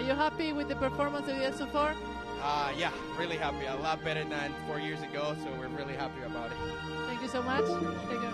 Are you happy with the performance of you so far? Yeah, really happy. A lot better than 4 years ago, so we're really happy about it. Thank you so much. Thank you.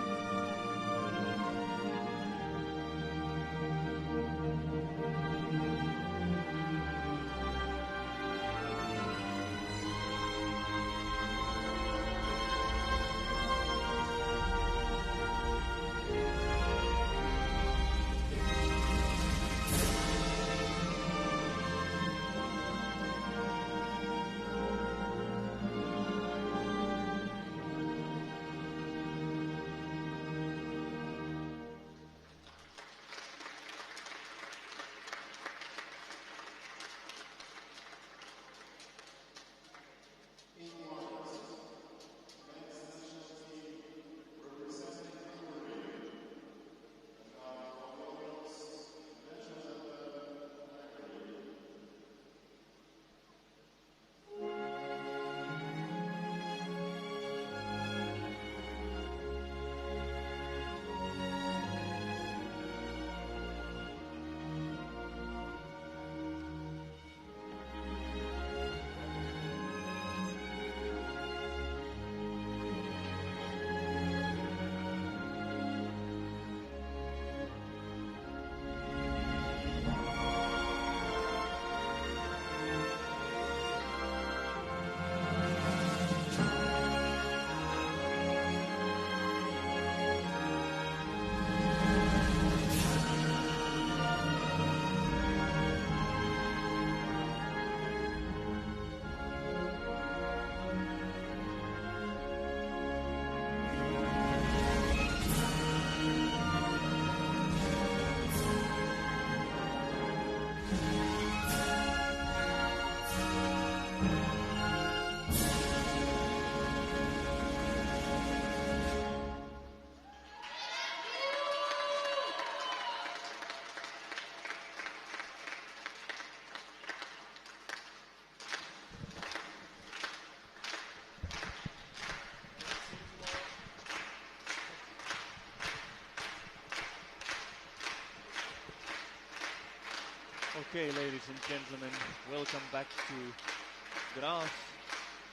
Okay, ladies and gentlemen, welcome back to Graz.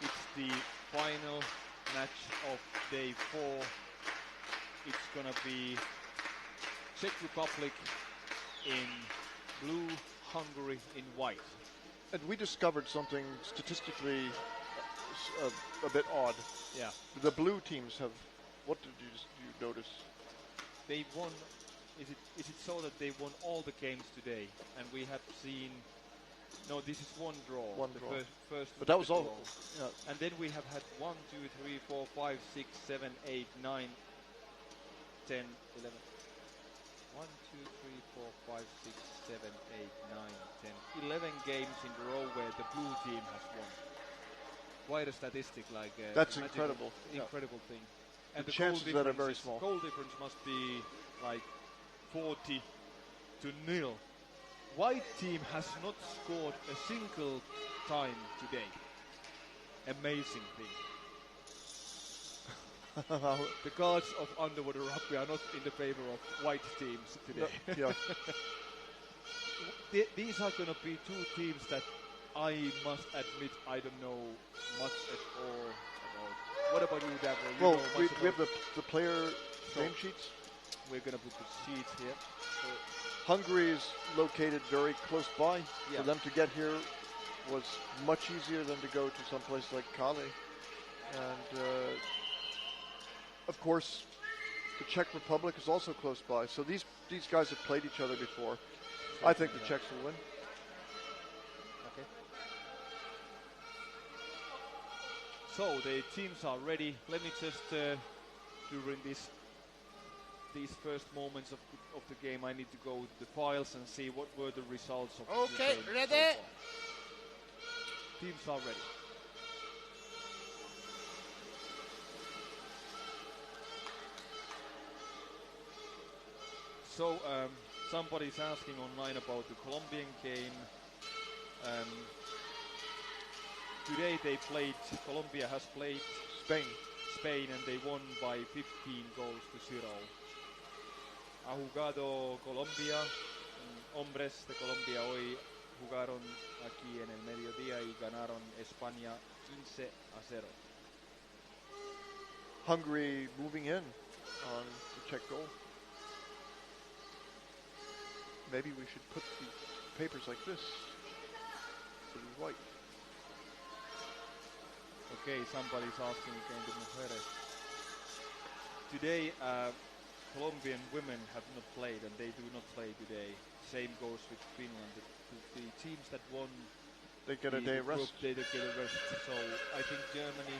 It's the final match of day 4. It's gonna be Czech Republic in blue, Hungary in white. And we discovered something statistically a bit odd. Yeah. The blue teams have, what did you notice? They won. Is it so that they won all the games today? And we have seen. No, this is one draw. One draw. First but that was all. Yeah. And then we have had 1, 2, 3, 4, 5, 6, 7, 8, 9, 10, 11. 1, 2, 3, 4, 5, 6, 7, 8, 9, 10. 11 games in a row where the blue team has won. Quite a statistic, like that's incredible. Incredible thing. And the chances that are very small. Goal difference must be like 40-0. White team has not scored a single time today. Amazing thing. The gods of underwater rugby are not in the favor of white teams today. No, yeah. These are going to be two teams that I must admit I don't know much at all about. What about you, Davor? Well, we have the player name sheets. We're going to put the sheets here. So Hungary is located very close by. Yeah. For them to get here was much easier than to go to some place like Cali. And, of course, the Czech Republic is also close by. So these guys have played each other before. I think the Czechs will win. Okay. So the teams are ready. Let me just, during these first moments of the game, I need to go to the files and see what were the results of the game. Okay, ready? Teams are ready. So, somebody's asking online about the Colombian game. Today Colombia has played Spain, and they won by 15 goals to 0. Ha jugado Colombia, hombres de Colombia hoy jugaron aquí en el mediodía y ganaron España 15-0. Hungary moving in on the Czech goal. Maybe we should put the papers like this. Blue and white. Okay, somebody's asking again to Mujeres. Today, Colombian women have not played, and they do not play today. Same goes with Finland. The teams that won, They get a day group, rest. they get a rest. So I think Germany,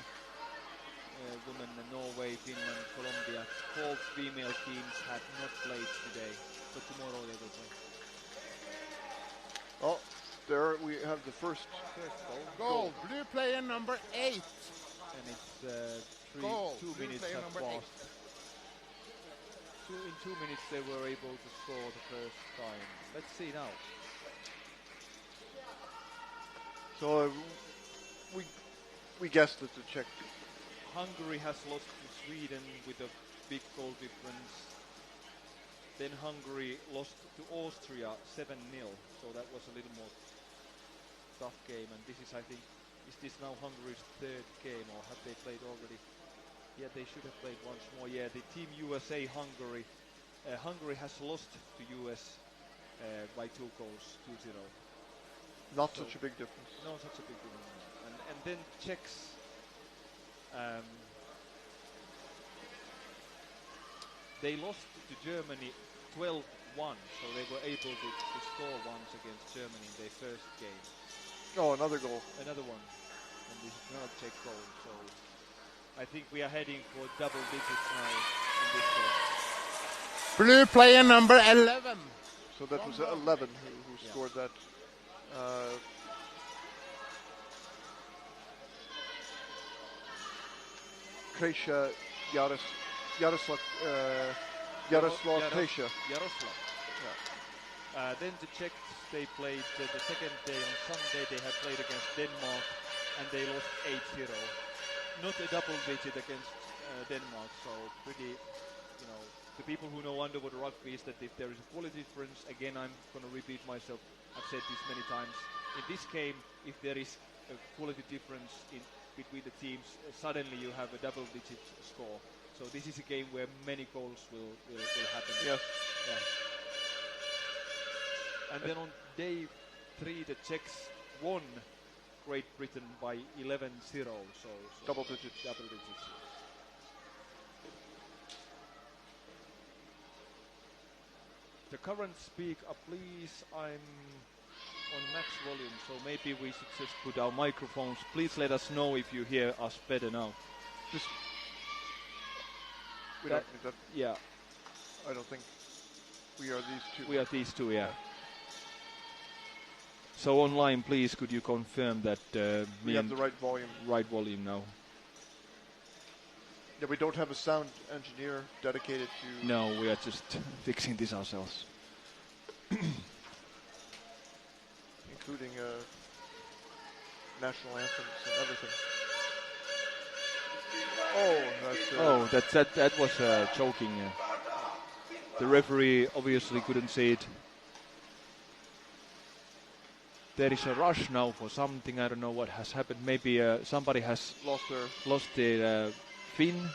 women, Norway, Finland, Colombia, 4 female teams have not played today. So tomorrow they will play. Oh, there we have the first Goal. Blue player number 8. And it's Goal. 2 Blue minutes player have number passed. In 2 minutes they were able to score the first time. Let's see now. So we guessed that the Czech. Hungary has lost to Sweden with a big goal difference. Then Hungary lost to Austria 7-0. So that was a little more tough game. And this is, I think, is this now Hungary's 3rd game, or have they played already? Yeah, they should have played once more. Yeah, the Team USA Hungary. Hungary has lost to US by 2 goals, 2-0. Not So such a big difference. No, such a big difference. And then Czechs. They lost to Germany 12-1, so they were able to score once against Germany in their first game. Oh, another goal. Another one, and this is not a Czech goal. So I think we are heading for double digits now in this game. Blue player number 11. So that was 11 who scored that. Krejša Jaroslav Krejša. Jaroslav. Then the Czechs, they played the second day on Sunday. They had played against Denmark, and they lost 8-0. Not a double digit against Denmark, so pretty, the people who know underwater rugby is that if there is a quality difference, again, I'm going to repeat myself, I've said this many times, in this game, if there is a quality difference between the teams, suddenly you have a double-digit score. So this is a game where many goals will happen. Yes. Yeah. And then on day 3, the Czechs won Great Britain by 11-0. So Double digits. Double digits. The current speak up, please. I'm on max volume, so maybe we should just put our microphones. Please let us know if you hear us better now. We don't need that. Yeah, I don't think we are these two. we are these two, yeah. So online, please, could you confirm that We have the right volume. right volume now? Yeah, we don't have a sound engineer dedicated to. No, we are just fixing this ourselves. Including national anthems and everything. Oh, that's. That was choking. The referee obviously couldn't see it. There is a rush now for something. I don't know what has happened. Maybe somebody has lost their fin.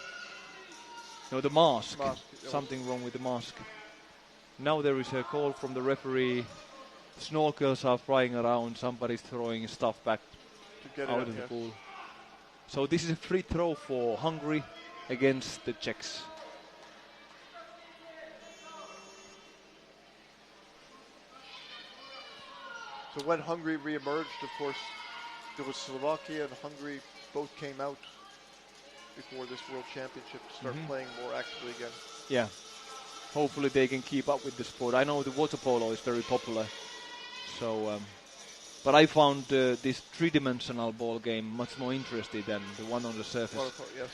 No, the mask. Something wrong with the mask. Now there is a call from the referee. Snorkels are flying around. Somebody's throwing stuff back to get out of the pool. So this is a free throw for Hungary against the Czechs. So when Hungary re-emerged, of course, there was Slovakia and Hungary both came out before this World Championship to start playing more actively again. Yeah. Hopefully they can keep up with the sport. I know the water polo is very popular. So, but I found this three-dimensional ball game much more interesting than the one on the surface. Yes.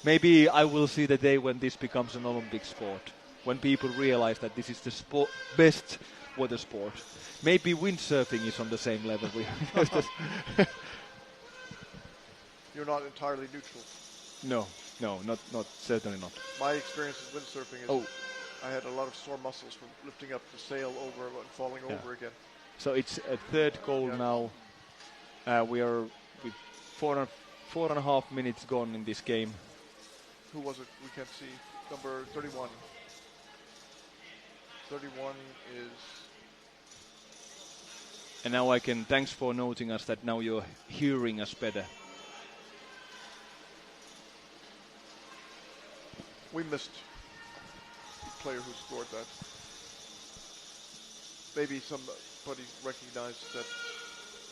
Maybe I will see the day when this becomes an Olympic sport, when people realize that this is the best water sport. Maybe windsurfing is on the same level. You're not entirely neutral. No, not certainly not. My experience with windsurfing is I had a lot of sore muscles from lifting up the sail over and falling over again. So it's a third goal now. We are with 4.5 minutes gone in this game. Who was it? We can't see. Number 31. 31 is... And now I can, thanks for noting us that now you're hearing us better. We missed the player who scored that. Maybe somebody recognized that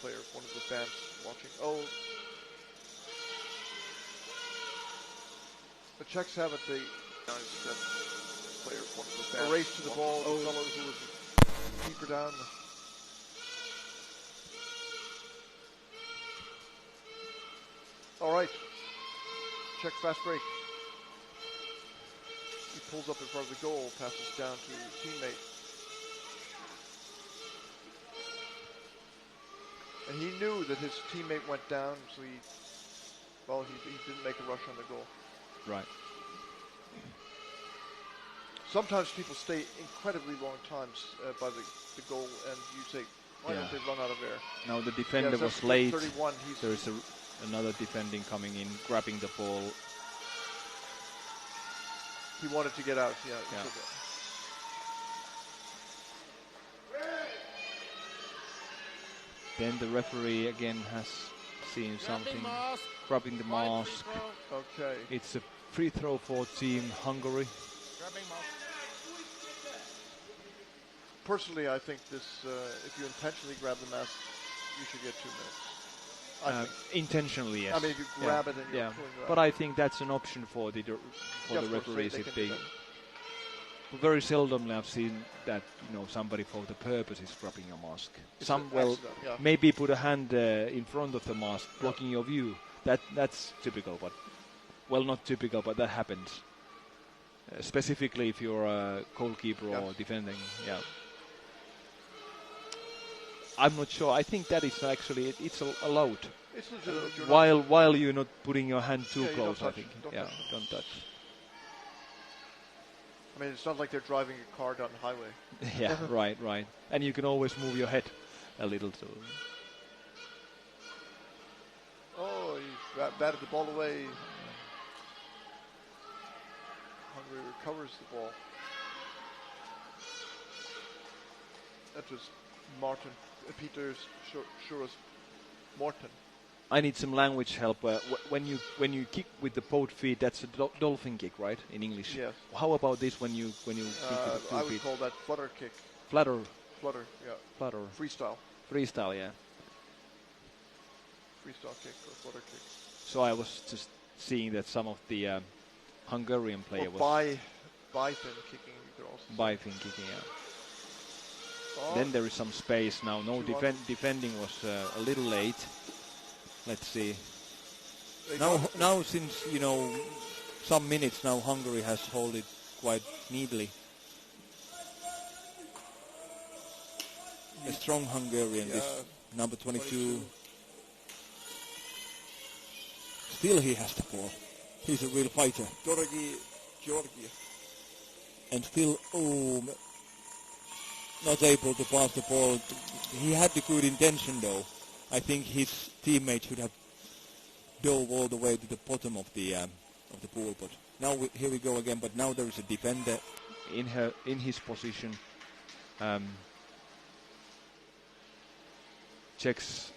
player, one of the fans watching. Oh, the Czechs have it. They recognized that player, one of the fans. A race to the ball. The fellow who was deeper down. All right. Czech fast break. He pulls up in front of the goal, passes down to his teammate. And he knew that his teammate went down, so he didn't make a rush on the goal. Right. Sometimes people stay incredibly long times by the goal, and you say, why don't they run out of air? Now the defender was that's late. 31. There is another defending coming in, grabbing the ball. He wanted to get out, yeah. Then the referee again has seen something. Grabbing the mask. Okay. It's a free throw for Team Hungary. Personally, I think this, if you intentionally grab the mask, you should get 2 minutes. Intentionally, yes. I mean, if you grab it and you're pulling it out. But I think that's an option for the referees if they. Very seldom I've seen that somebody for the purpose is grabbing a mask. Some will maybe put a hand in front of the mask, blocking your view. That's typical, but not typical, but that happens. Specifically if you're a goalkeeper or defending. Yeah. I'm not sure. I think that is actually it's allowed. It's legitimate. While you're not putting your hand too close, I think. Don't touch. I mean, it's not like they're driving a car down the highway. Yeah, right. And you can always move your head a little too. Oh, he batted the ball away. Hungary recovers the ball. That was Martin, Peter's Shuras Morton. I need some language help. When you kick with the both feet, that's a dolphin kick, right? In English. Yes. How about this when you kick with the 2 feet? I would call that flutter kick. Flutter, yeah. Flutter. Freestyle, yeah. Freestyle kick or flutter kick. So I was just seeing that some of the Hungarian player was by-fin kicking. You could also by-fin kicking, yeah. Oh. Then there is some space now. No defending was a little late. Let's see. Now since some minutes now, Hungary has held it quite neatly. A strong Hungarian, this number 22. Still he has the ball. He's a real fighter. Georgia. And still, not able to pass the ball. He had the good intention though. I think his teammate should have dove all the way to the bottom of the pool. But now here we go again. But now there is a defender in his position. Czechs.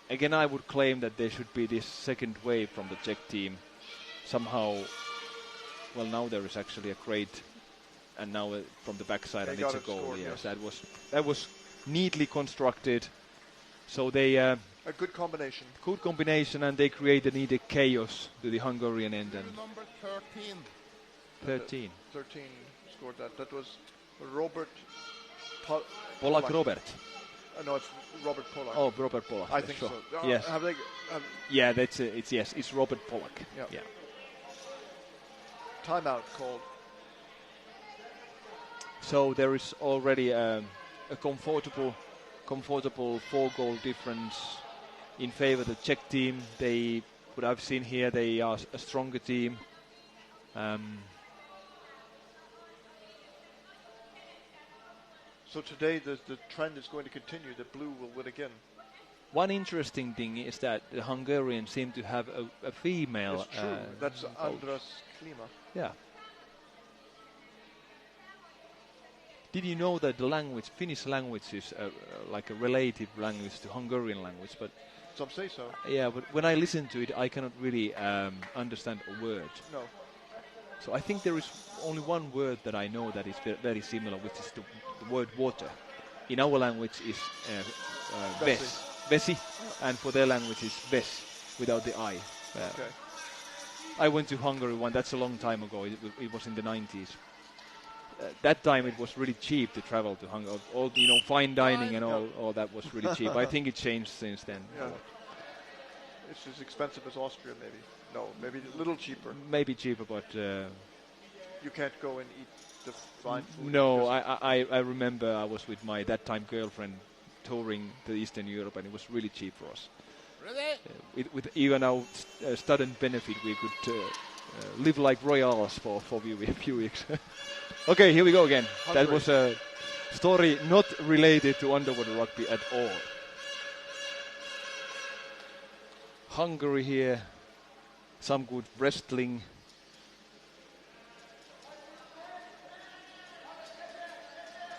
Again, I would claim that there should be this second wave from the Czech team. Somehow, well, now there is actually a great, and now from the backside, and it's a goal. Scored, yes, that was neatly constructed. So they a good combination. Good combination, and they created needed chaos to the Hungarian end. And Number 13. 13 scored that. That was Robert Polak Robert. No, it's Robert Polak. Oh, Robert Polak. I think so. Yes. Yeah, it's Robert Polak. Yeah. Timeout called. So there is already a comfortable 4-goal difference in favor of the Czech team. What I've seen here, they are a stronger team. So today the trend is going to continue, that blue will win again. One interesting thing is that the Hungarians seem to have a female. It's true. That's coach. Andras Klima. Yeah. Did you know that the language, Finnish language, is like a relative language to Hungarian language? But some say so. Yeah, but when I listen to it, I cannot really understand a word. No. So I think there is only one word that I know that is very similar, which is the word water. In our language is vesi, and for their language is ves, without the I. Okay. I went to Hungary that's a long time ago. It was in the 90s. That time it was really cheap to travel to Hungary. All fine dining and all that was really cheap. I think it changed since then. Yeah. It's as expensive as Austria, maybe. No, maybe a little cheaper. Maybe cheaper, but you can't go and eat the fine food. No, I remember I was with my that time girlfriend touring to Eastern Europe, and it was really cheap for us. Really? With even our student benefit, we could live like royals for a few weeks. Okay, here we go again. Hungary. That was a story not related to underwater rugby at all. Hungary here, some good wrestling.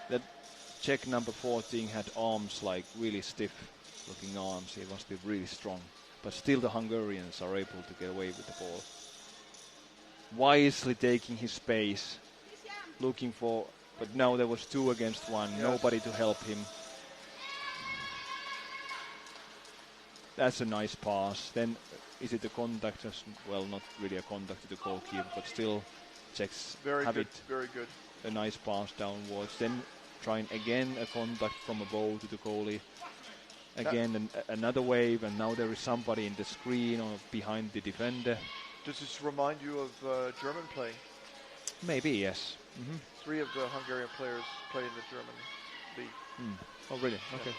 That Czech number 14 had arms like really stiff looking arms. He must be really strong. But still the Hungarians are able to get away with the ball. Wisely taking his space, looking for, but now there was 2 against 1, yes. Nobody to help him. That's a nice pass. Then is it a contact? Well, not really a contact to the goalkeeper, but still Czechs have it. Very good. A nice pass downwards. Then trying again a contact from a bow to the goalie. Again another wave, and now there is somebody in the screen or behind the defender. Does this remind you of German play? Maybe, yes. Mm-hmm. 3 of the Hungarian players play in the German league. Mm. Oh, really? Yeah. Okay.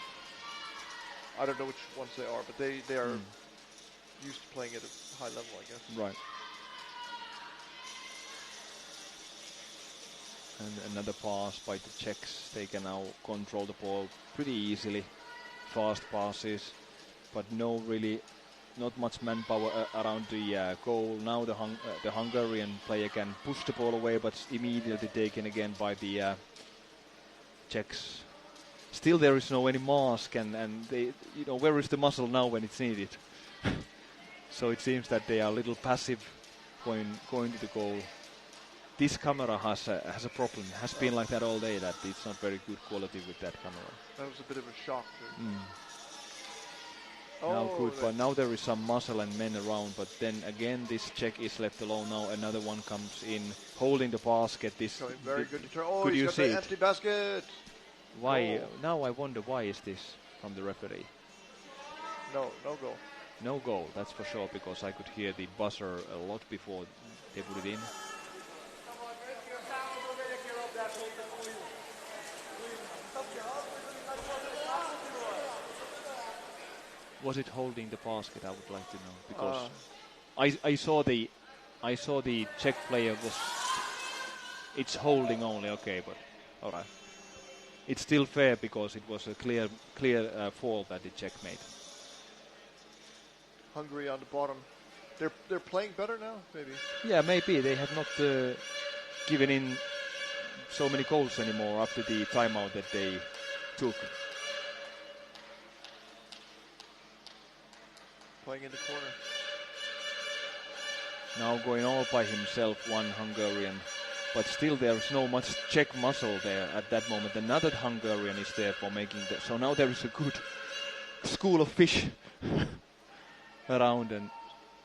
I don't know which ones they are, but they are used to playing at a high level, I guess. Right. And another pass by the Czechs. They can now control the ball pretty easily. Fast passes, but not much manpower around the goal. Now the Hungarian player can push the ball away, but immediately taken again by the Czechs. Still there is no any mask, and they, where is the muscle now when it's needed? So it seems that they are a little passive going to the goal. This camera has a problem. It has been like that all day, that it's not very good quality with that camera. That was a bit of a shock. Now good, but now there is some muscle and men around, but then again this Czech is left alone. Now another one comes in, holding the basket. This very good return. Oh, could he's you got see the empty basket. Why? Now I wonder why is this from the referee? No goal. No goal, that's for sure, because I could hear the buzzer a lot before they put it in. Was it holding the basket? I would like to know, because I saw the Czech player was. It's holding only, okay, but all right. It's still fair because it was a clear fall that the Czech made. Hungary on the bottom. They're playing better now, maybe. Yeah, maybe they have not given in so many goals anymore after the timeout that they took. Playing in the corner. Now going all by himself, one Hungarian. But still there is no much Czech muscle there at that moment. Another Hungarian is there for making that. So now there is a good school of fish around. And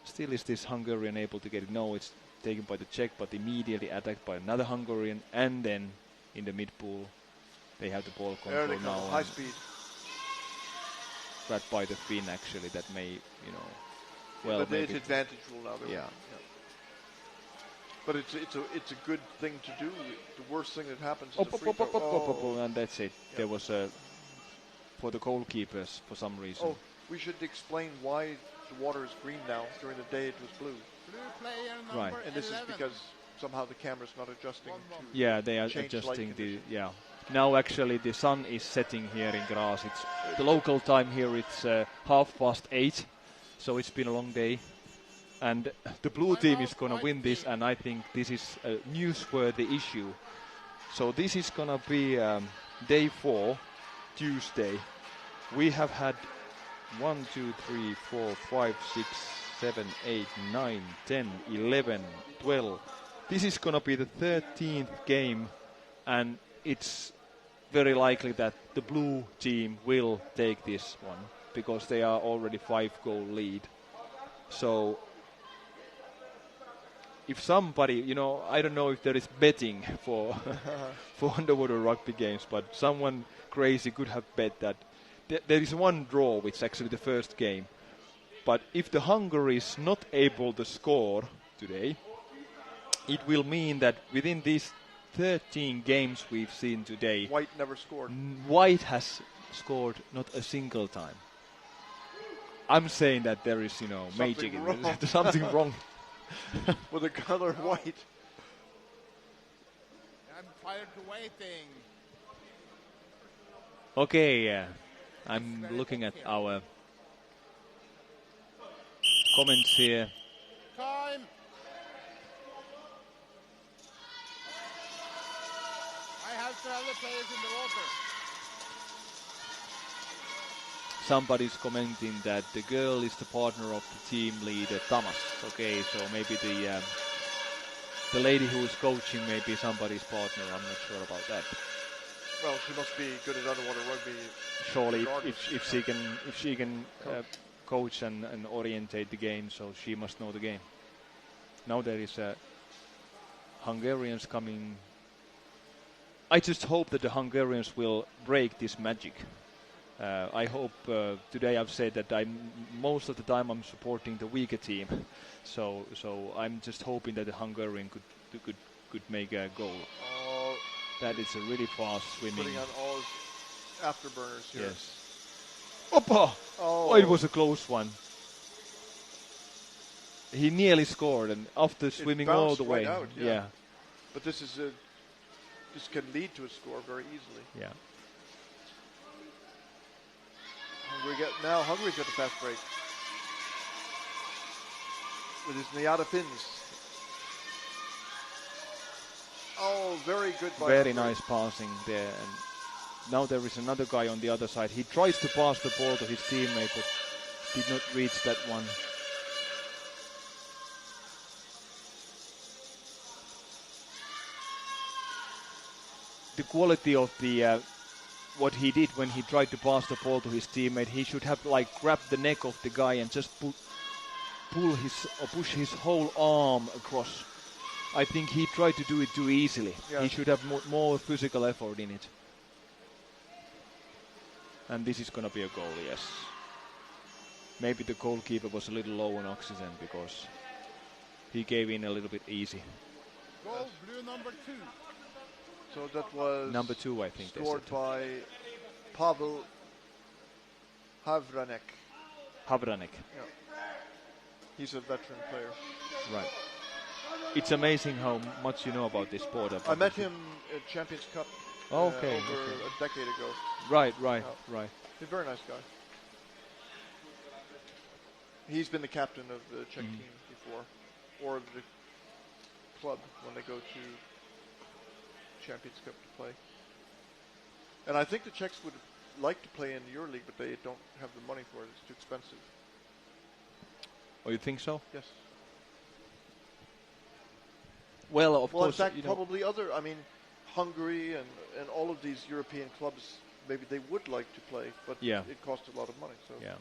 still is this Hungarian able to get it? No, it's taken by the Czech, but immediately attacked by another Hungarian. And then in the mid-pool, they have the ball control there they now. High speed. That by the Finn, actually, that may, well, but it's advantage rule now. Yeah. But it's a good thing to do. The worst thing that happens is a free throw. And that's it. Yeah. There was for the goalkeepers for some reason. Oh, we should explain why the water is green now. During the day it was blue. Blue player number right. And this 11. is because somehow the camera's not adjusting. Yeah, they are adjusting the Now actually the sun is setting here in Graz. It's the local time here. It's 8:30, so it's been a long day. And the blue team is going to win this, and I think this is a newsworthy issue. So this is going to be day 4, Tuesday. We have had 1, 2, 3, 4, 5, 6, 7, 8, 9, 10, 11, 12. This is going to be the 13th game, and it's very likely that the blue team will take this one because they are already 5-goal lead. So if somebody, I don't know if there is betting for for underwater rugby games, but someone crazy could have bet that there is one draw, which is actually the first game. But if the Hungary is not able to score today, it will mean that within these 13 games we've seen today, White never scored. White has scored not a single time. I'm saying that there is, magic in this. Something wrong. With the color white. I'm tired to waiting. Okay, I'm looking at our comments here. Time. I have to have the players in the water. Somebody's commenting that the girl is the partner of the team leader, Thomas. Okay, so maybe the lady who is coaching may be somebody's partner. I'm not sure about that. Well, she must be good at underwater rugby. Surely, if she can coach and orientate the game, so she must know the game. Now there is Hungarians coming. I just hope that the Hungarians will break this magic. I hope today I've said that most of the time I'm supporting the weaker team, so I'm just hoping that the Hungarian could make a goal. That is a really fast swimming. Putting on all his afterburners here. Yes. Opa! Oh, it was a close one. He nearly scored, and after swimming all the way. Right out, yeah. But this can lead to a score very easily. Yeah. Hungary's got the fast break. With his Miata fins. Oh, very good. Very nice passing there. And now there is another guy on the other side. He tries to pass the ball to his teammate, but did not reach that one. The quality of the what he did when he tried to pass the ball to his teammate, he should have grabbed the neck of the guy and just push his whole arm across. I think he tried to do it too easily. Yeah. He should have more physical effort in it. And this is going to be a goal, yes. Maybe the goalkeeper was a little low on oxygen because he gave in a little bit easy. Goal, blue number 2. So that was number 2, I think. Scored by Pavel Havranek. Havranek. Yeah. He's a veteran player. Right. It's amazing how much you know about this sport. I met him at Champions Cup over a decade ago. Right. He's a very nice guy. He's been the captain of the Czech team before, or the club when they go to Champions Cup to play. And I think the Czechs would like to play in the EuroLeague, but they don't have the money for it. It's too expensive. Oh, you think so? Yes. Well, of course. In fact, probably Hungary and all of these European clubs, maybe they would like to play, but it costs a lot of money. So. Yeah.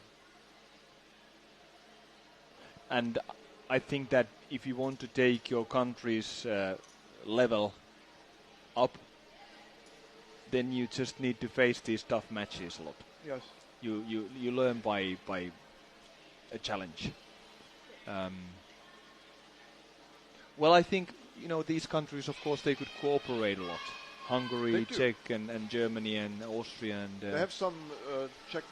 And I think that if you want to take your country's level up, then you just need to face these tough matches a lot. Yes. You learn by a challenge. Well, I think these countries, of course, they could cooperate a lot. Hungary, Czech, and Germany, and Austria, and they have some Czech.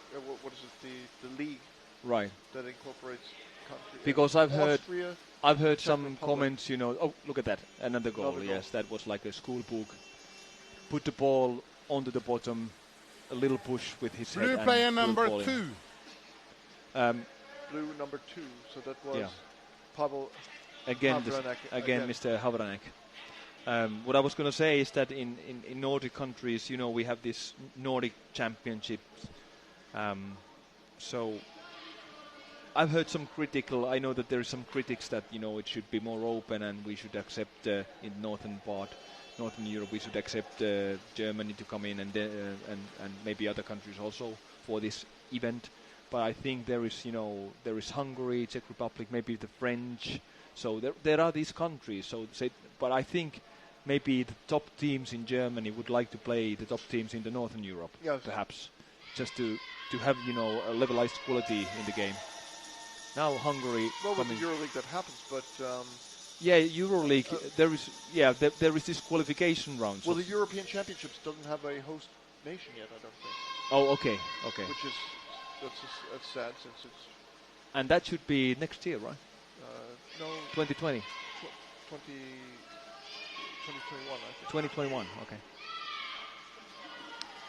What is it? The league. Right. That incorporates countries. Because I've heard Czech some Republic. comments. Oh, look at that! Another goal. Yes, that was like a school book. Put the ball onto the bottom, a little push with his head. Blue and player blue number ball in. 2. Blue number 2. So that was Yeah. Pavel Again, Havranek. Mr. Havranek. What I was going to say is that in Nordic countries, we have this Nordic championships. So I've heard some I know that there are some critics that, it should be more open and we should accept in Northern Europe, we should accept Germany to come in and maybe other countries also for this event. But I think there is Hungary, Czech Republic, maybe the French. So there are these countries. But I think maybe the top teams in Germany would like to play the top teams in the Northern Europe, Yes. perhaps, just to have a levelized quality in the game. Now Hungary. Well, with the EuroLeague that happens, but EuroLeague. There is this qualification round. well, the European Championships doesn't have a host nation yet, I don't think. Oh, okay. Which is that's sad since it's And that should be next year, right? no 2020. 2021, I think. 2021. Okay.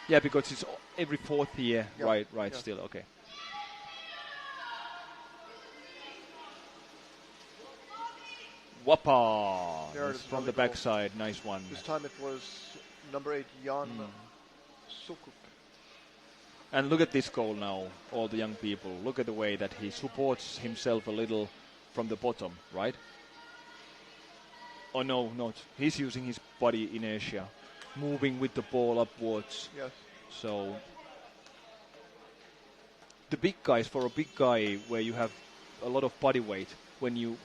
Yeah, because it's every fourth year. Yeah, Right. yeah. Still okay. Whoppa! There it That's is, from the another goal. backside. Nice one. This time it was number 8, Jan Sukup. And look at this goal now, all the young people. Look at the way that he supports himself a little from the bottom, right? Oh, no, not. He's using his body inertia, moving with the ball upwards. Yes. So the big guys, for a big guy where you have a lot of body weight, when you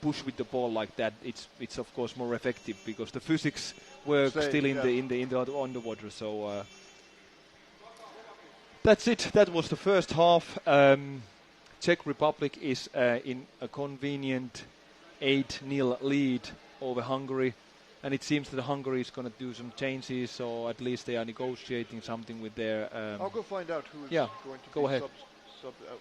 push with the ball like that, it's of course more effective because the physics work still in the underwater. So that's it. That was the first half. Czech Republic is in a convenient 8-0 lead over Hungary, and it seems that Hungary is going to do some changes, or at least they are negotiating something with their. I'll go find out who is Yeah, going to go be ahead. subbed out.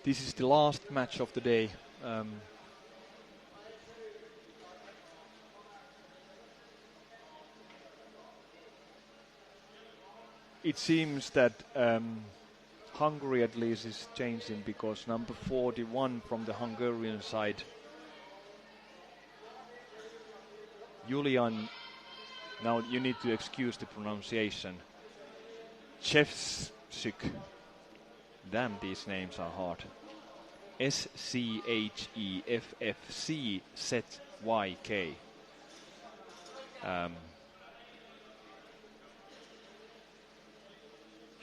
This is the last match of the day. It seems that Hungary at least is changing because number 41 from the Hungarian side, Julian, now you need to excuse the pronunciation, Shevchuk. Damn, these names are hard. Scheffczzyk.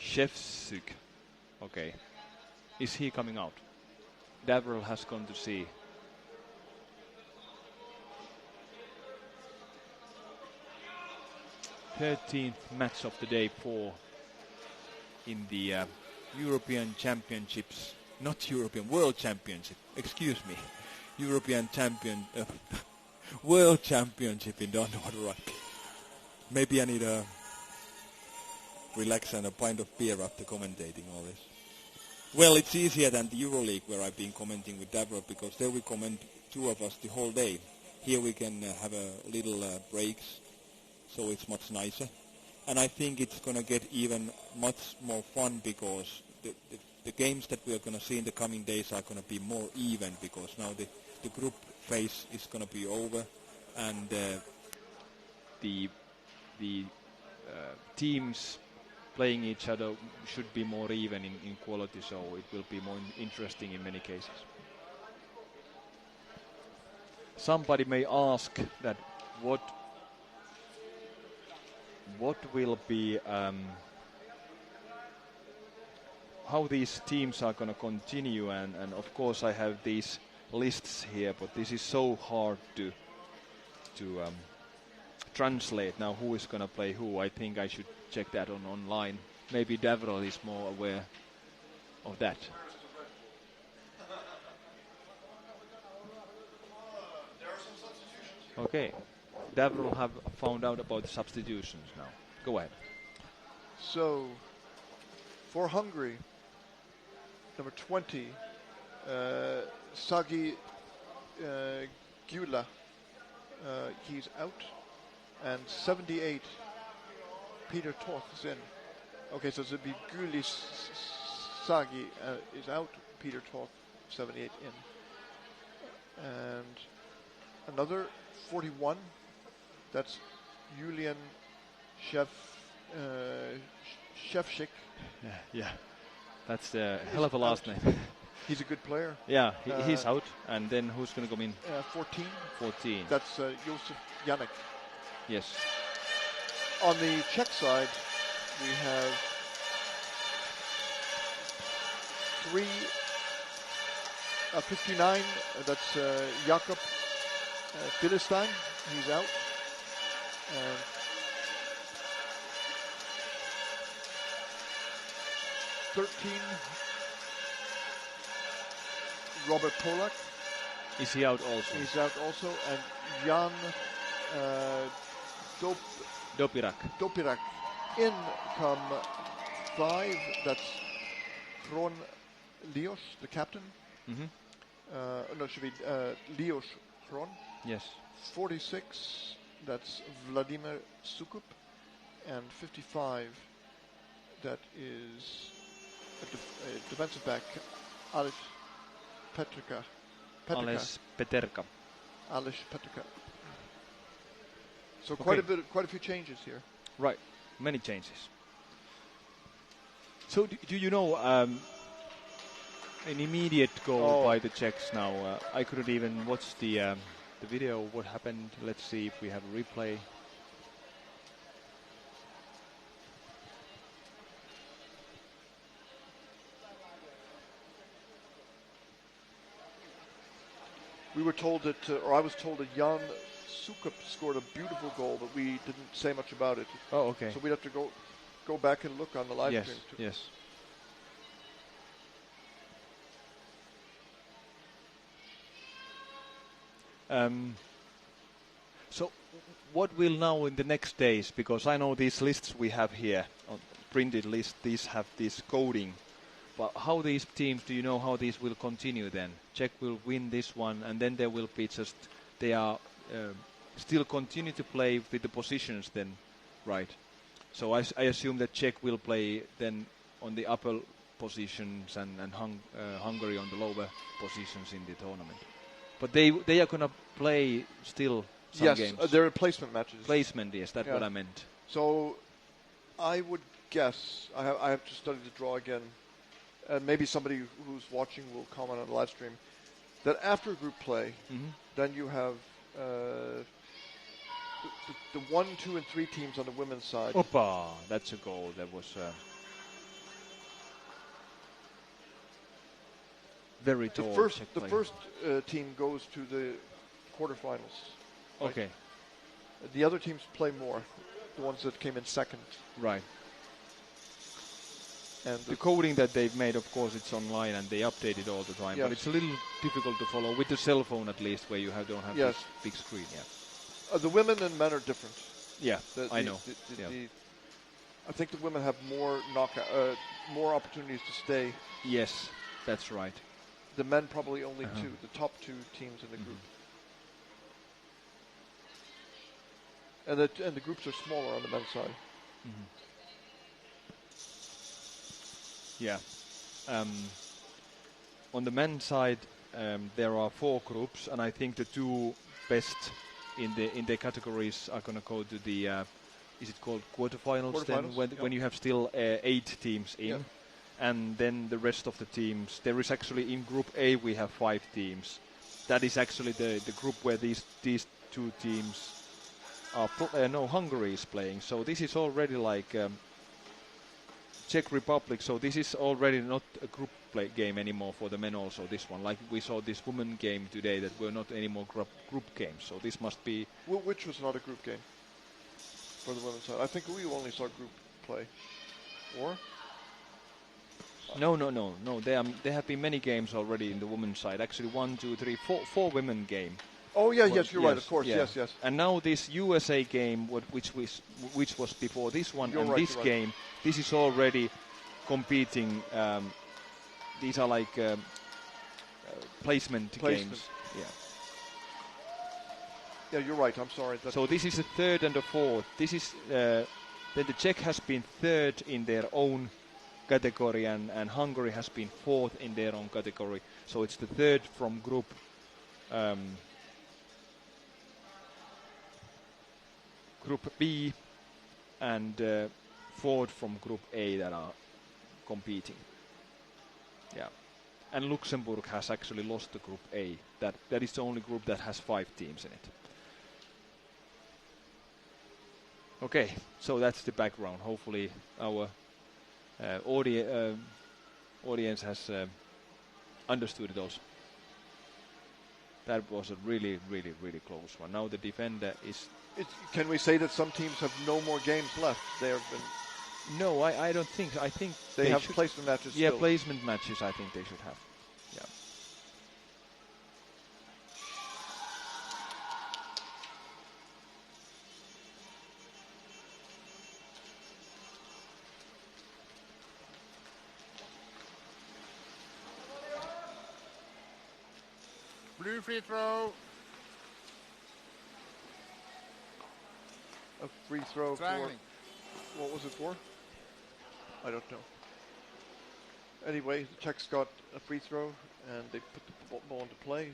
Shevchuk. Okay. Is he coming out? Davril has gone to see. th match of the day for in the European Championships, not European, World Championship, excuse me, European Champion, World Championship in the underwater rugby. Maybe I need a relax and a pint of beer after commentating all this. Well, it's easier than the EuroLeague where I've been commenting with Davro because there we comment, two of us, the whole day. Here we can have a little breaks, so it's much nicer. And I think it's going to get even much more fun because the games that we are going to see in the coming days are going to be more even because now the group phase is going to be over and the teams playing each other should be more even in quality, so it will be more interesting in many cases. Somebody may ask that what will be how these teams are going to continue, and of course I have these lists here, but this is so hard to translate now who is going to play who. I think I should check that online. Maybe Davril is more aware of that. Okay, Davril have found out about the substitutions now. Go ahead. So, for Hungary, number 20, Sagi Gyula, he's out, and 78, Peter Toth is in. Okay, so it would be Gyuli Sagi is out, Peter Toth, 78 in. And another 41, that's Julian Shevchik. Yeah, that's a hell of a last name. He's a good player. Yeah, he's out. And then who's going to come in? 14. 14. That's Josef Janek. Yes. On the Czech side, we have 59. That's Jakob Philistine. He's out. And 13. Robert Polak. Is he out also? He's out also. And Jan Dopirak. In come 5. That's Kron Lios, the captain. Mm-hmm. No, it should be Lios Kron. Yes. 46. That's Vladimir Sukup. And 55. That is a defensive back, Alish Petrika. Alish Peterka. Alish Petrika. So Okay. quite a few changes here. Right, many changes. So do you know an immediate goal by the Czechs now? I couldn't even watch the video. What happened? Let's see if we have a replay. We were told that, or I was told that Jan Sukup scored a beautiful goal, but we didn't say much about it. Oh, okay. So we'd have to go back and look on the live stream too. Yes. So what will now in the next days, because I know these lists we have here, printed list, these have this coding, but how these teams, do you know how these will continue then? Czech will win this one, and then there will be just, they are still continue to play with the positions then, right? So I assume that Czech will play then on the upper positions and Hungary on the lower positions in the tournament. But they are going to play still some games. Yes, they're placement matches. Placement, yes, that's what I meant. So I would guess, I have to study the draw again, and maybe somebody who's watching will comment on the live stream, that after group play, then you have the 1, 2, and 3 teams on the women's side. Opa, that's a goal. That was very tall. The first team goes to the quarterfinals. Right? Okay. The other teams play more, the ones that came in second. Right. And the coding that they've made, of course, it's online and they update it all the time. Yes. But it's a little difficult to follow with the cell phone, at least, where you don't have this big screen. Yeah. The women and men are different. Yeah, I know. I think the women have more more opportunities to stay. Yes, that's right. The men probably only 2, the top 2 teams in the group. And the groups are smaller on the men's side. Yeah. On the men's side, there are 4 groups, and I think the 2 best in the categories are going to go to the is it called quarterfinals? Then Quarterfinals, when you have still 8 teams in, and then the rest of the teams. There is actually in Group A we have 5 teams. That is actually the group where these 2 teams are. Hungary is playing. So this is already like Czech Republic. So this is already not a group play game anymore for the men. Also this one, like we saw this women game today, that were not anymore group games. So this must be. Which was not a group game for the women's side. I think we only saw group play. Or? No. There have been many games already in the women's side. Actually, 1, 2, 3, 4 women game. Oh yeah, yes, you're right. Of course, yeah. yes. And now this USA game, which was before this one, you're and right, this game, this is already competing. These are like placement games. Yeah, you're right. I'm sorry. So this is the 3rd and the 4th. This is then the Czech has been 3rd in their own category, and Hungary has been 4th in their own category. So it's the 3rd from group B and 4th from Group A that are competing. Yeah, and Luxembourg has actually lost the Group A. That is the only group that has 5 teams in it. Okay, so that's the background. Hopefully our audience has understood those. That was a really, really, really close one. Now the defender is. Can we say that some teams have no more games left? They have been. No, I don't think so. I think they have placement matches. Yeah, still. Placement matches. I think they should have. Yeah. Blue free throw. A free throw Triangling. for. What was it for? I don't know. Anyway, the Czechs got a free throw and they put the ball into play.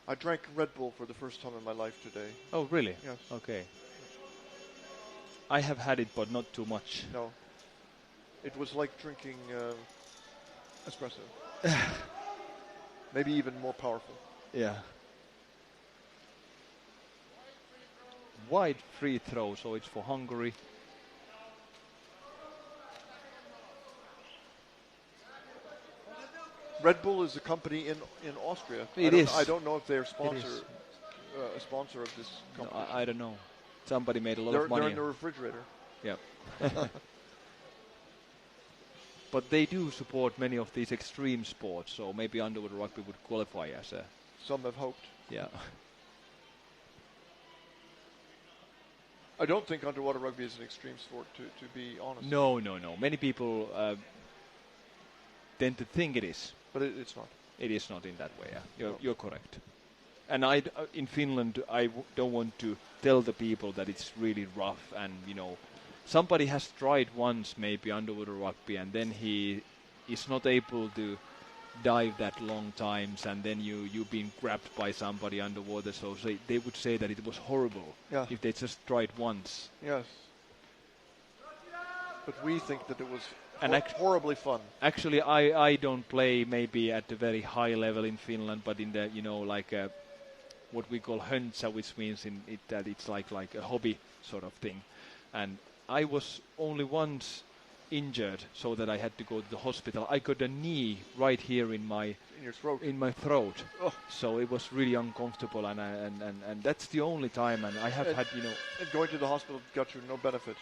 I drank Red Bull for the first time in my life today. Oh, really? Yes. Okay. I have had it, but not too much. No. It was like drinking espresso. Maybe even more powerful. Yeah. Wide free throw, so it's for Hungary. Red Bull is a company in Austria. It is. I don't know if they're a sponsor of this company. No, I don't know. Somebody made a lot of money. They're in the refrigerator. Yeah. But they do support many of these extreme sports, so maybe underwater rugby would qualify as a. Some have hoped. Yeah. I don't think underwater rugby is an extreme sport, to be honest. No. Many people tend to think it is. But it's not. It is not in that way. Yeah. You're correct. And in Finland, don't want to tell the people that it's really rough, and somebody has tried once maybe underwater rugby, and then he is not able to dive that long times, and then you've been grabbed by somebody underwater. So they would say that it was horrible if they just tried once. Yes. But we think that it was horribly fun. Actually, I don't play maybe at a very high level in Finland, but in the like what we call hönsä, which means that it's like a hobby sort of thing. And I was only once injured, so that I had to go to the hospital. I got a knee right here in my my throat. Oh. So it was really uncomfortable, and that's the only time. And I have had And going to the hospital got you no benefit.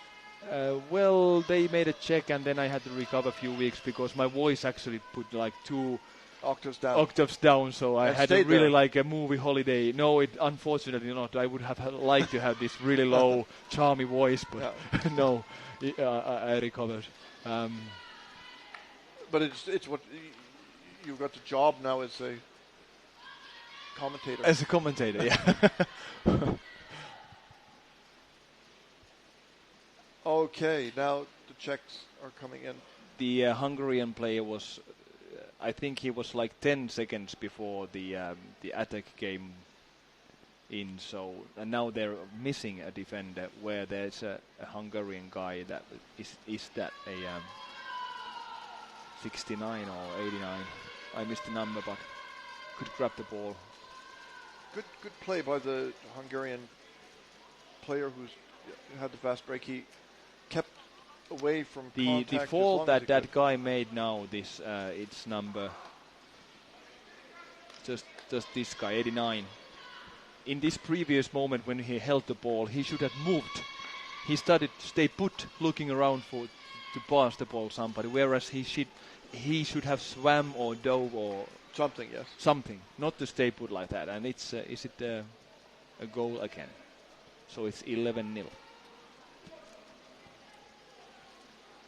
Well, they made a check, and then I had to recover a few weeks because my voice actually put like 2 octaves down. So I had to really like a movie holiday. No, it unfortunately not. I would have liked to have this really low, charmy voice, but no, I recovered. But it's what you got the job now as a commentator. As a commentator, yeah. Okay, now the Czechs are coming in. The Hungarian player was, I think he was like 10 seconds before the attack came in. So and now they're missing a defender where there's a Hungarian guy that is that a 69 or 89. I missed the number, but could grab the ball. Good play by the Hungarian player who had the fast break. He kept away from contact. The fall that guy made now, this it's number just this guy 89. In this previous moment when he held the ball, he should have moved. He started to stay put, looking around to pass the ball somebody, whereas he should have swam or dove or something. Yes, something, not to stay put like that. And it's is it a goal again? So it's 11-0.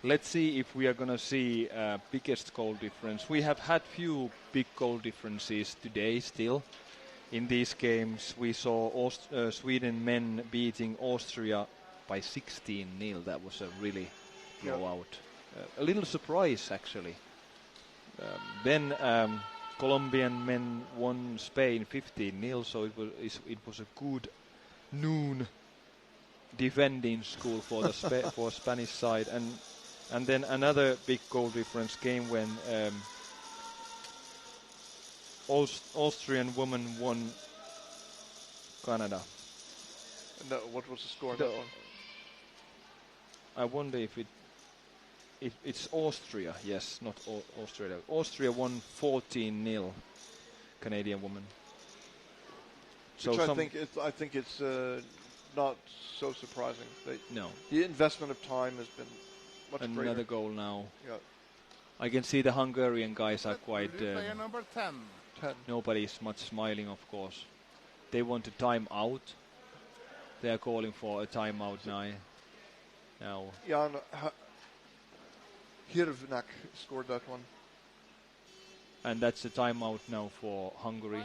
Let's see if we are going to see biggest goal difference. We have had few big goal differences today still. In these games, we saw Sweden men beating Austria by 16-0. That was a really blowout. A little surprise, actually. Then Colombian men won Spain 15-0, so it was a good noon defending school for the for Spanish side. And then another big goal difference came when Austrian woman won Canada. No, what was the score on that one? I wonder if it's Austria. Yes, not Austria. Austria won 14-0. Canadian woman. So which I think it's not so surprising. No. The investment of time has been much Another greater. goal now. Yeah. I can see the Hungarian guys are quite. Player number 10. Nobody's much smiling, of course. They want a timeout. They are calling for a timeout now. Jan Hirvnak scored that one. And that's a timeout now for Hungary.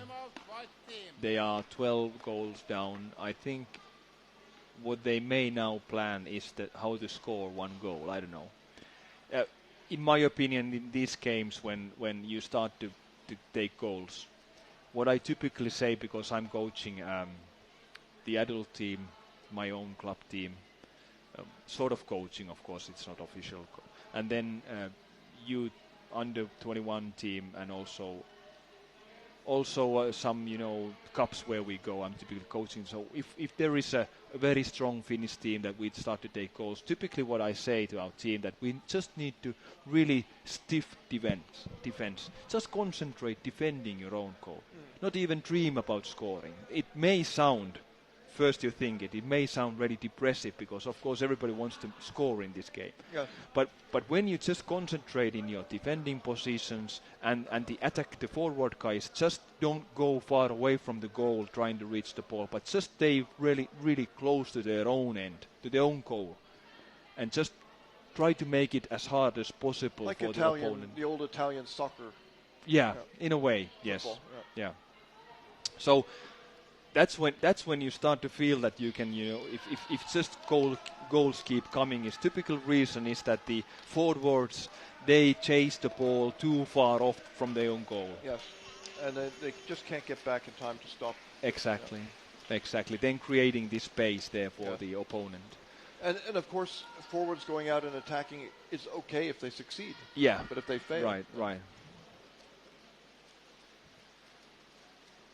They are 12 goals down. I think what they may now plan is that how to score one goal. I don't know. In my opinion, in these games when you start to take goals, what I typically say, because I'm coaching the adult team, my own club team, sort of coaching, of course, it's not official. And then youth under 21 team, and also some cups where we go. I'm typically coaching. So if there is a very strong Finnish team that we start to take goals, typically what I say to our team that we just need to really stiff defense. Just concentrate defending your own goal. Not even dream about scoring. It may sound, first you think it may sound really depressive because of course everybody wants to score in this game. Yeah. But when you just concentrate in your defending positions and the attack, the forward guys just don't go far away from the goal trying to reach the ball, but just stay really, really close to their own end, to their own goal, and just try to make it as hard as possible like for Italian, the opponent. the old Italian soccer. Yeah, in a way, yes. Football, yeah. So that's when you start to feel that you can, if just goals keep coming. Is typical reason is that the forwards, they chase the ball too far off from their own goal. Yes, and they just can't get back in time to stop. Exactly. Then creating this space there for the opponent. And of course, forwards going out and attacking is okay if they succeed. Yeah. But if they fail. Right.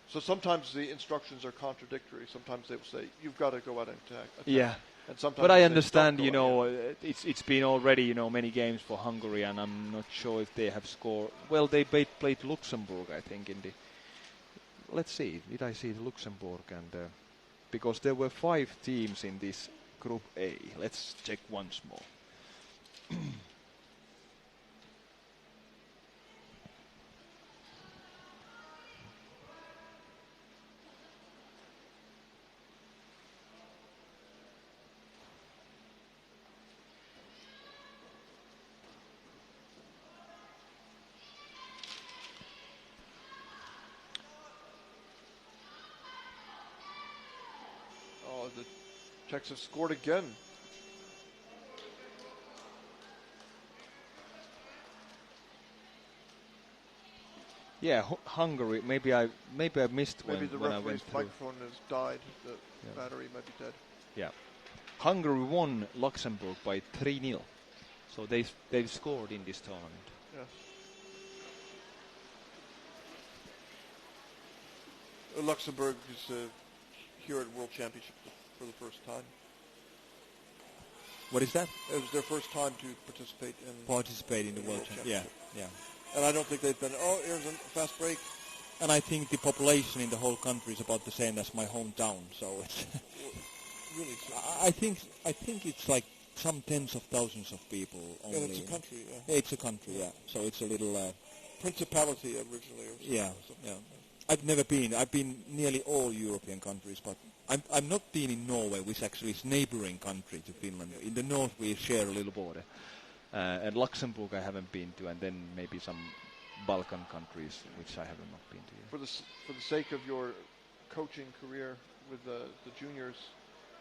So sometimes the instructions are contradictory. Sometimes they will say, you've got to go out and attack. Yeah. And sometimes but I they understand, don't go out. it's been already, many games for Hungary, and I'm not sure if they have scored. Well, they played Luxembourg, I think, in the... Let's see, did I see the Luxembourg? And because there were 5 teams in this Group A. Let's check once more. The Czechs have scored again. Yeah, Hungary. Maybe I missed Maybe when, the when I referee's went through. microphone has died. The battery might be dead. Yeah, Hungary won Luxembourg by 3-0, so they've scored in this tournament. Yes. Luxembourg is here at World Championship for the first time. What is that? It was their first time to participate in the World Championship. Yeah. And I don't think they've been, here's a fast break. And I think the population in the whole country is about the same as my hometown, so it's Really? I think it's like some tens of thousands of people only. And it's a country, yeah. Yeah, it's a country, yeah. So it's a little Principality originally or something. yeah. I've never been. I've been nearly all European countries, but I'm not been in Norway, which actually is neighboring country to Finland. In the north we share a little border. And Luxembourg I haven't been to, and then maybe some Balkan countries which I haven't not been to yet. For the sake of your coaching career with the juniors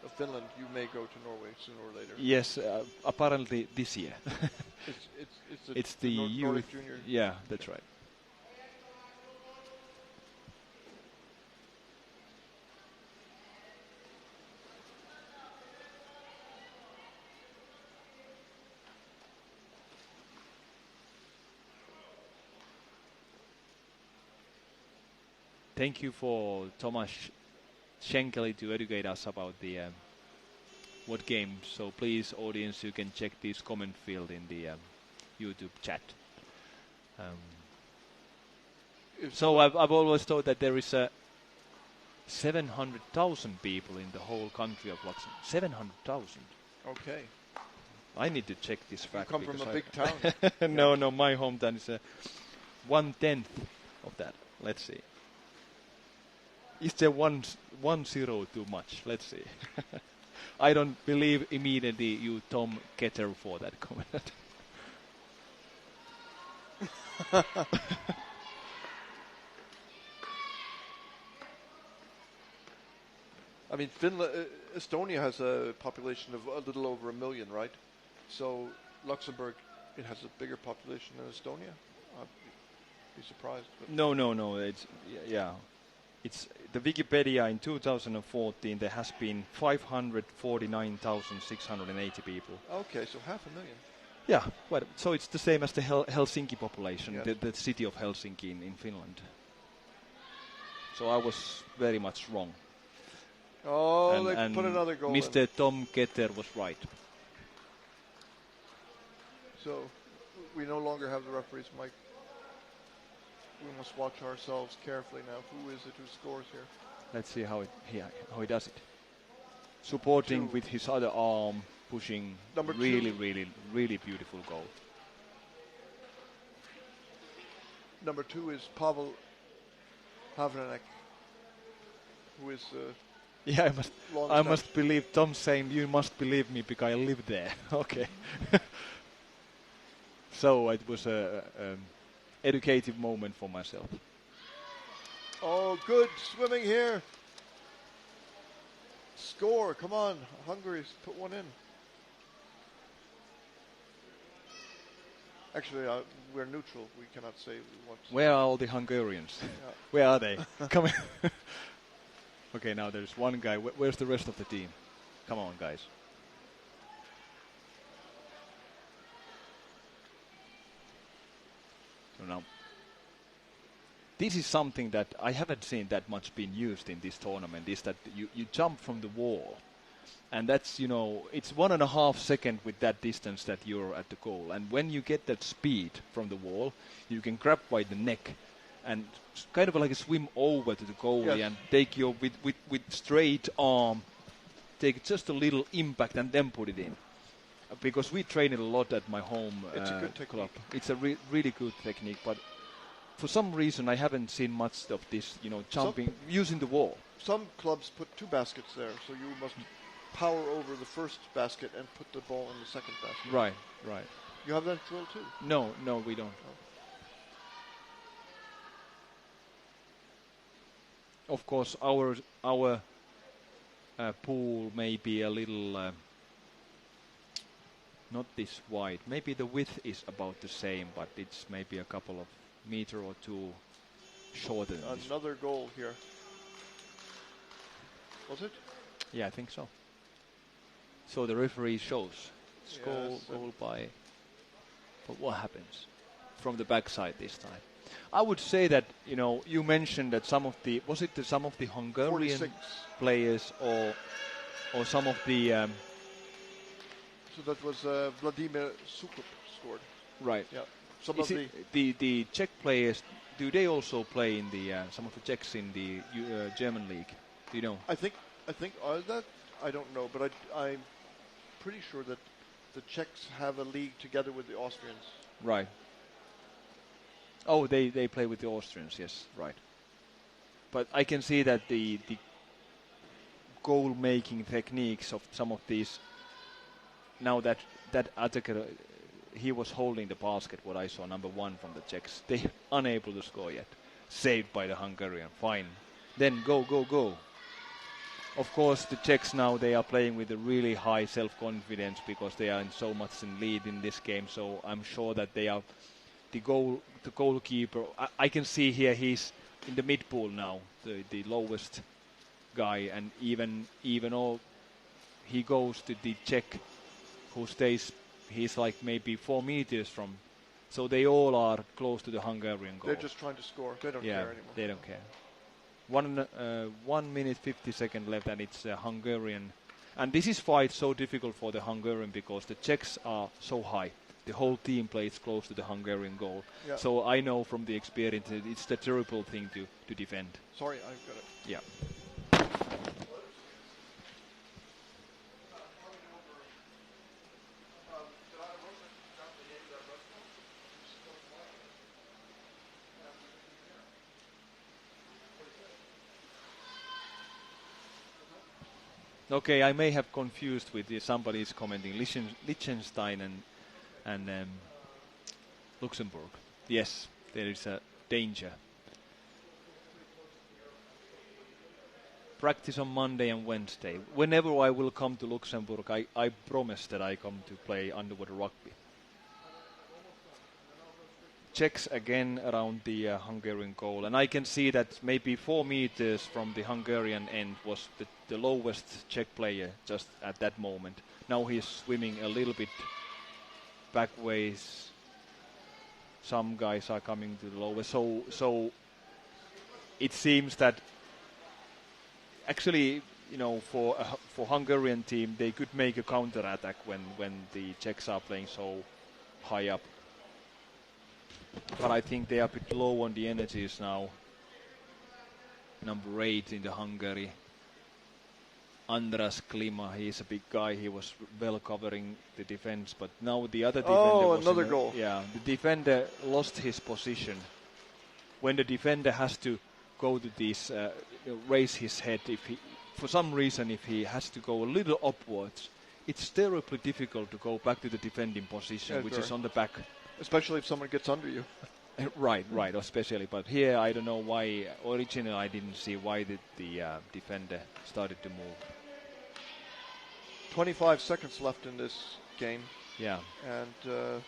of Finland, you may go to Norway sooner or later. Yes, apparently this year. It's the Nordic youth junior. Yeah, that's right. Thank you for Thomas Schenkeli to educate us about the what game. So please, audience, you can check this comment field in the YouTube chat. So I've always thought that there is 700,000 people in the whole country of Luxembourg. 700,000. Okay. I need to check this fact. You come from a big town. No, my hometown is 1/10 of that. Let's see. Is there one zero too much? Let's see. I don't believe immediately you, Tom Ketter, for that comment. I mean, Estonia has a population of a little over 1 million, right? So Luxembourg, it has a bigger population than Estonia. I'd be surprised. But No. It's the Wikipedia in 2014. There has been 549,680 people. Okay, so 500,000. Yeah, well, so it's the same as the Helsinki population, Yes. the city of Helsinki in Finland. So I was very much wrong. Oh, they put another goal in. Mr. Tom Ketter was right. So we no longer have the referee's mic. We must watch ourselves carefully now. Who is it who scores here? Let's see how he does it. Supporting 2. with his other arm, pushing. Number 2. Really beautiful goal. Number 2 is Pavel Havranek, who is Yeah, I must believe Tom saying you must believe me because I live there. Okay. So it was a educative moment for myself. Oh, good swimming here. Score, come on. Hungary's put one in. Actually, we're neutral. We cannot say we want to. Where are all the Hungarians? Yeah. Where are they? Come in. Okay, now there's one guy. Where's the rest of the team? Come on, guys. So now, this is something that I haven't seen that much being used in this tournament, is that you jump from the wall. And that's, it's 1.5 seconds with that distance that you're at the goal. And when you get that speed from the wall, you can grab by the neck and kind of like a swim over to the goalie. Yes. And take your, with straight arm, take just a little impact and then put it in. Because we train it a lot at my home It's a good club. technique. It's a really good technique, but for some reason I haven't seen much of this, jumping, using the wall. Some clubs put 2 baskets there, so you must power over the first basket and put the ball in the second basket. Right. You have that drill too? No, we don't. Of course, our pool may be a little not this wide. Maybe the width is about the same, but it's maybe a couple of meter or 2 shorter than this. Another goal here. Was it? Yeah, I think so. So the referee shows Yes, goal by. But what happens from the backside this time? I would say that you mentioned that some of the Hungarian 46. players or some of the So that was Vladimir Sukup scored. right. Yeah. Some of Is it the Czech players? Do they also play in the some of the Czechs in the German league? Do you know? I think that I don't know, but I'm pretty sure that the Czechs have a league together with the Austrians. Right. Oh, they play with the Austrians, yes, right. But I can see that the goal-making techniques of some of these, now that attacker, he was holding the basket, what I saw, number 1 from the Czechs. They're unable to score yet. Saved by the Hungarian. Fine. Then go. Of course, the Czechs now, they are playing with a really high self-confidence because they are in so much in lead in this game. So I'm sure that they are the goalkeeper. I can see here he's in the mid pool now, the lowest guy, and even all he goes to the Czech, who stays. He's like maybe 4 meters from. So they all are close to the Hungarian goal. They're just trying to score. They don't care anymore. They don't care. 1 minute 50 seconds left, and it's Hungarian. And this is why it's so difficult for the Hungarian, because the Czechs are so high. The whole team plays close to the Hungarian goal. Yeah. So I know from the experience that it's the terrible thing to defend. Sorry, I've got it. Yeah. Okay, I may have confused with somebody is commenting Liechtenstein and Luxembourg. Yes, there is a danger. Practice on Monday and Wednesday. Whenever I will come to Luxembourg, I promise that I come to play underwater rugby. Czechs again around the Hungarian goal, and I can see that maybe 4 meters from the Hungarian end was the lowest Czech player just at that moment. Now he's swimming a little bit backways. Some guys are coming to the lowest, so it seems that actually, for Hungarian team, they could make a counter attack when the Czechs are playing so high up. But I think they are a bit low on the energies now. Number 8 in the Hungary. Andras Klima, he's a big guy. He was well covering the defense, but now the other defender was another goal. Yeah, the defender lost his position. When the defender has to go to this, raise his head, for some reason, if he has to go a little upwards, it's terribly difficult to go back to the defending position, which is on the back. Especially if someone gets under you. Right, especially. But here, I don't know why. Originally, I didn't see why the defender started to move. 25 seconds left in this game. Yeah. And,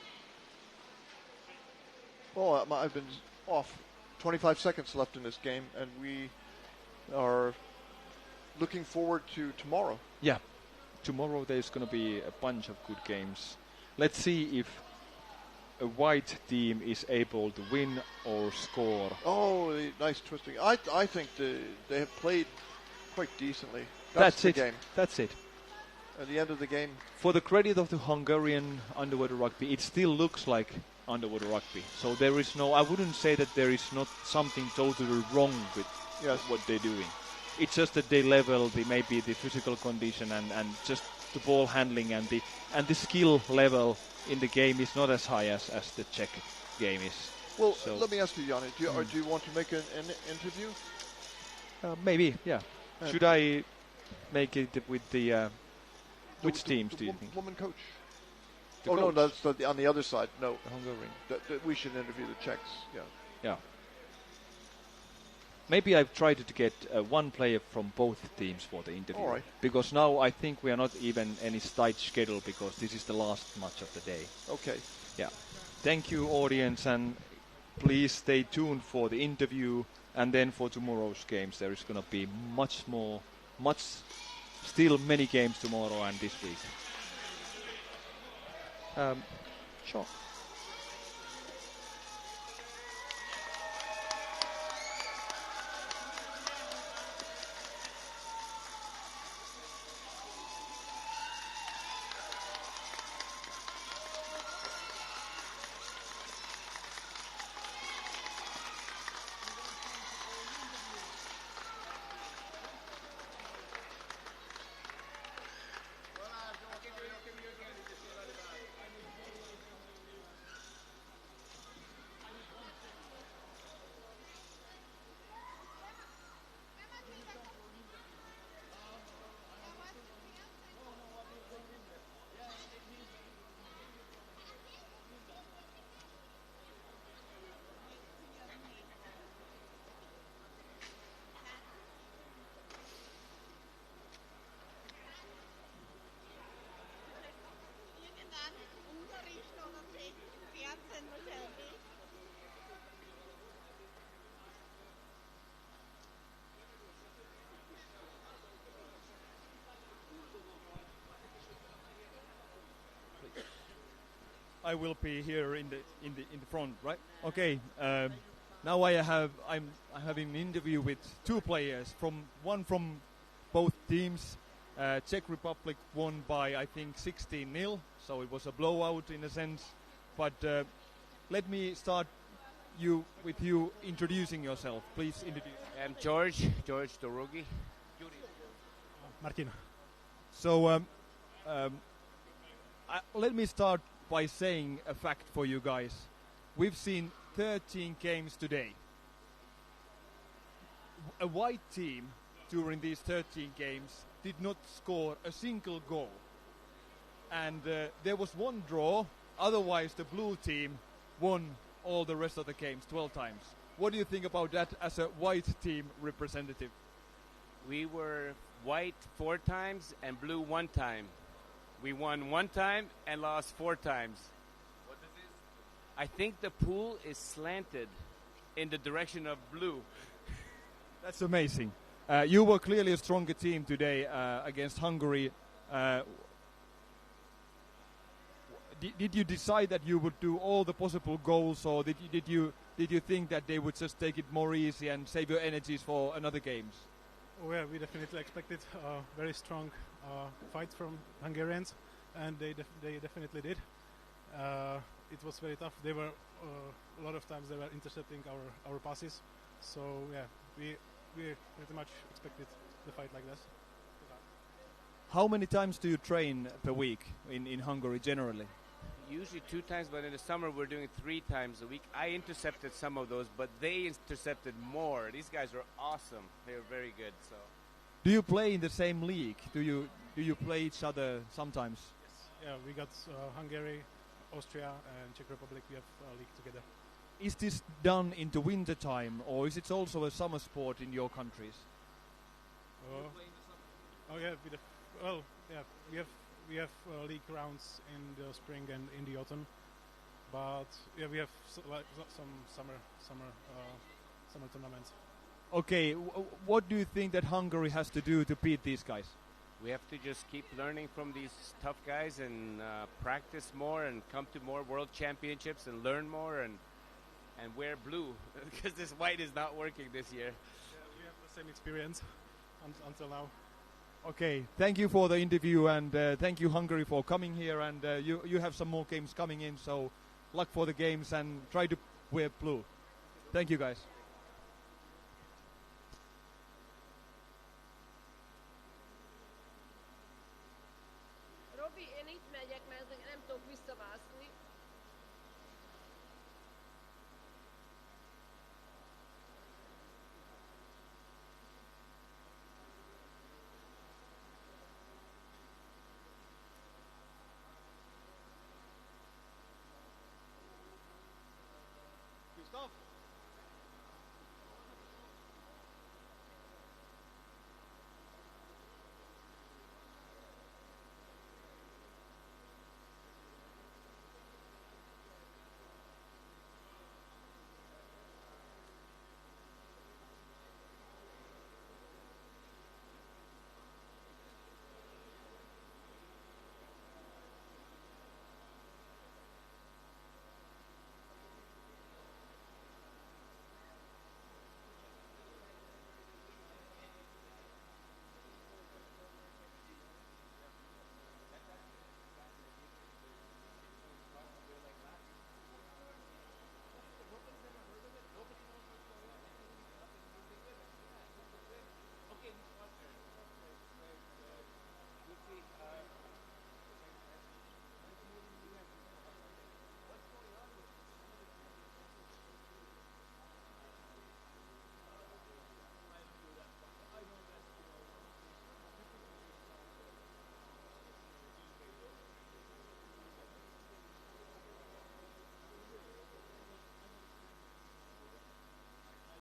I've been off. 25 seconds left in this game, and we are looking forward to tomorrow. Yeah. Tomorrow, there's going to be a bunch of good games. Let's see if a white team is able to win or score. Oh, nice twisting. I think they have played quite decently. That's the it. game. That's it. At the end of the game. For the credit of the Hungarian underwater rugby, it still looks like underwater rugby. So there is I wouldn't say that there is not something totally wrong with what they're doing. It's just that they level maybe the physical condition and just the ball handling and the skill level in the game is not as high as the Czech game is. Well, let me ask you, Yanni, do you want to make an interview? Maybe, yeah. Should I make it with the which teams do you think? Woman coach. The coach? No, that's on the other side. No, the Hungarian. We should interview the Czechs. Yeah. Maybe I've tried to get one player from both teams for the interview. All right. Because now I think we are not even any tight schedule because this is the last match of the day. Okay. Yeah. Thank you, audience, and please stay tuned for the interview, and then for tomorrow's games there is going to be still many games tomorrow and this week. Sure. I will be here in the front, right? Okay. Now I'm having an interview with two players one from both teams. Czech Republic won by I think 16-0, so it was a blowout in a sense. But let me start with you introducing yourself. Please introduce. I'm George Dorogi. Martin. So let me start by saying a fact for you guys. We've seen 13 games today. A white team during these 13 games did not score a single goal. And there was one draw, otherwise the blue team won all the rest of the games 12 times. What do you think about that as a white team representative? We were white 4 times and blue 1 time. We won 1 time and lost 4 times. What is this? I think the pool is slanted in the direction of blue. That's amazing. You were clearly a stronger team today against Hungary. Did you decide that you would do all the possible goals, or did you think that they would just take it more easy and save your energies for another games? Oh, yeah, we definitely expected a very strong fight from Hungarians, and they definitely did. It was very tough. They were a lot of times they were intercepting our passes. So yeah, we pretty much expected the fight like this. How many times do you train per week in Hungary generally? Usually 2 times, but in the summer we're doing 3 times a week. I intercepted some of those, but they intercepted more. These guys are awesome. They are very good. So. Do you play in the same league? Do you play each other sometimes? Yes. Yeah, we got Hungary, Austria, and Czech Republic. We have a league together. Is this done in the winter time, or is it also a summer sport in your countries? We have league rounds in the spring and in the autumn, but yeah, we have some summer tournaments. Okay, what do you think that Hungary has to do to beat these guys? We have to just keep learning from these tough guys and practice more and come to more world championships and learn more and wear blue, because this white is not working this year. Yeah, we have the same experience until now. Okay, thank you for the interview, and thank you Hungary for coming here, and you have some more games coming in, so luck for the games and try to wear blue. Thank you guys.